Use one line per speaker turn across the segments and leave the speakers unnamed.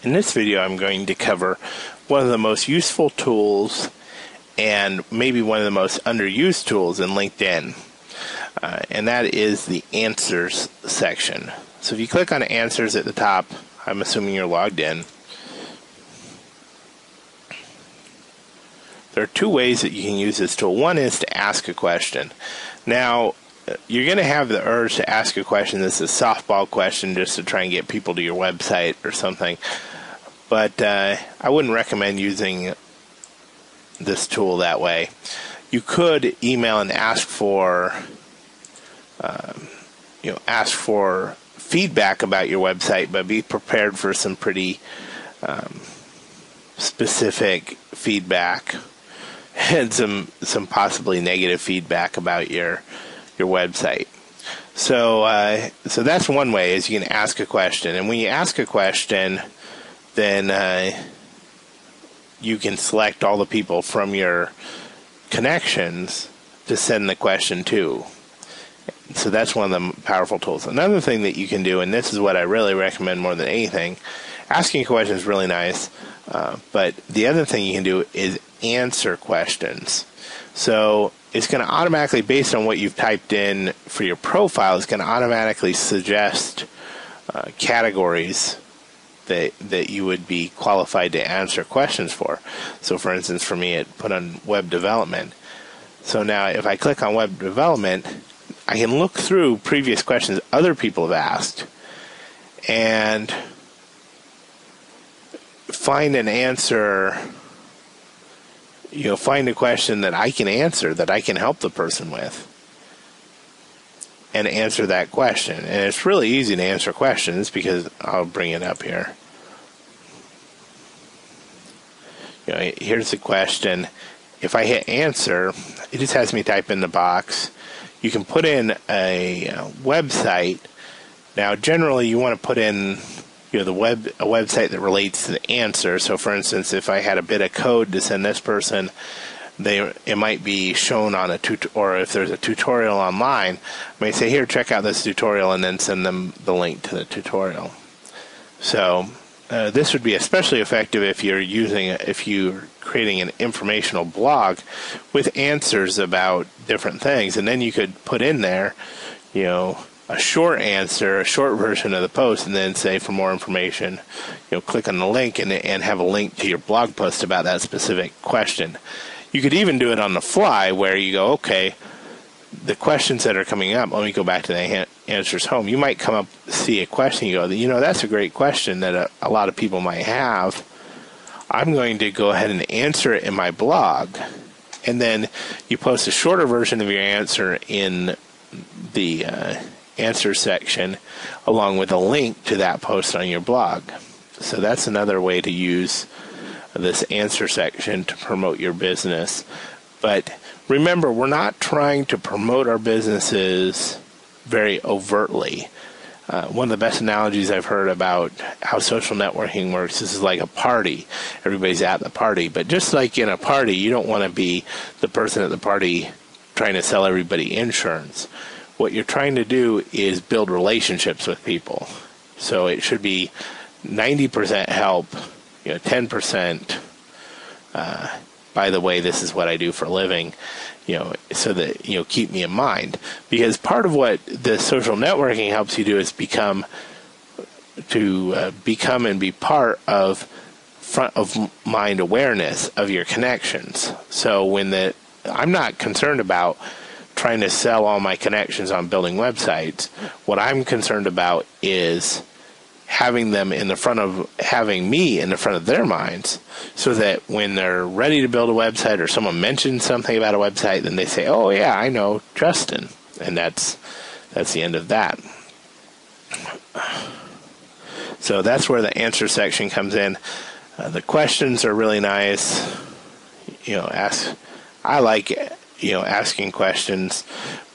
In this video, I'm going to cover one of the most useful tools and maybe one of the most underused tools in LinkedIn, and that is the Answers section. So if you click on Answers at the top, I'm assuming you're logged in. There are two ways that you can use this tool. One is to ask a question. Now, you're going to have the urge to ask a question that's a softball question just to try and get people to your website or something. But I wouldn't recommend using this tool that way. You could email and ask for, ask for feedback about your website, but be prepared for some pretty specific feedback and some possibly negative feedback about your website. So that's one way, is you can ask a question, and when you ask a question, then you can select all the people from your connections to send the question to. So that's one of the powerful tools. Another thing that you can do, and this is what I really recommend more than anything, asking a question is really nice, but the other thing you can do is answer questions. So it's going to automatically, based on what you've typed in for your profile, it's going to automatically suggest categories that you would be qualified to answer questions for. So for instance, for me, it put on web development. So now if I click on web development, I can look through previous questions other people have asked and find an answer, find a question that I can answer, that I can help the person with, and answer that question. And it's really easy to answer questions because I'll bring it up here. Here's the question. If I hit answer, it just has me type in the box. You can put in a website. Now, generally, you want to put in a website that relates to the answer. So, for instance, if I had a bit of code to send this person, it might be shown on or if there's a tutorial online, I may say, here, check out this tutorial, and then send them the link to the tutorial. So this would be especially effective if you're creating an informational blog with answers about different things, and then you could put in there, a short answer, a short version of the post, and then say, for more information, click on the link and have a link to your blog post about that specific question. You could even do it on the fly, where you go, okay, the questions that are coming up, let me go back to the answers home. You might come up, see a question, you go, that's a great question that a lot of people might have. I'm going to go ahead and answer it in my blog. And then you post a shorter version of your answer in the answer section, along with a link to that post on your blog. So that's another way to use this answer section to promote your business. But remember, we're not trying to promote our businesses very overtly. One of the best analogies I've heard about how social networking works is like a party. Everybody's at the party. But just like in a party, you don't want to be the person at the party trying to sell everybody insurance. What you're trying to do is build relationships with people. So it should be 90% help, 10%, by the way, this is what I do for a living, so that, keep me in mind. Because part of what the social networking helps you do is become and be part of front of mind awareness of your connections. So I'm not concerned about trying to sell all my connections on building websites. What I'm concerned about is having me in the front of their minds, so that when they're ready to build a website or someone mentions something about a website, then they say, oh yeah, I know Justin. And that's the end of that. So that's where the answer section comes in. The questions are really nice. I like asking questions,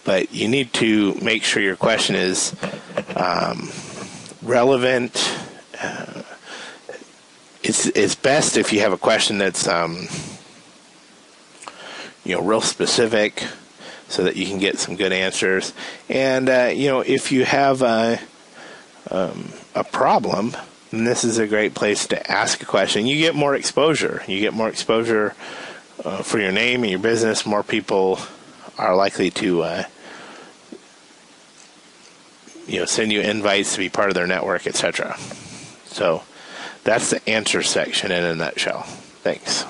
but you need to make sure your question is relevant. It's best if you have a question that's real specific, so that you can get some good answers. And if you have a problem, And this is a great place to ask a question. You get more exposure. You get more exposure for your name and your business. More people are likely to send you invites to be part of their network, etc. So that's the answer section in a nutshell. Thanks.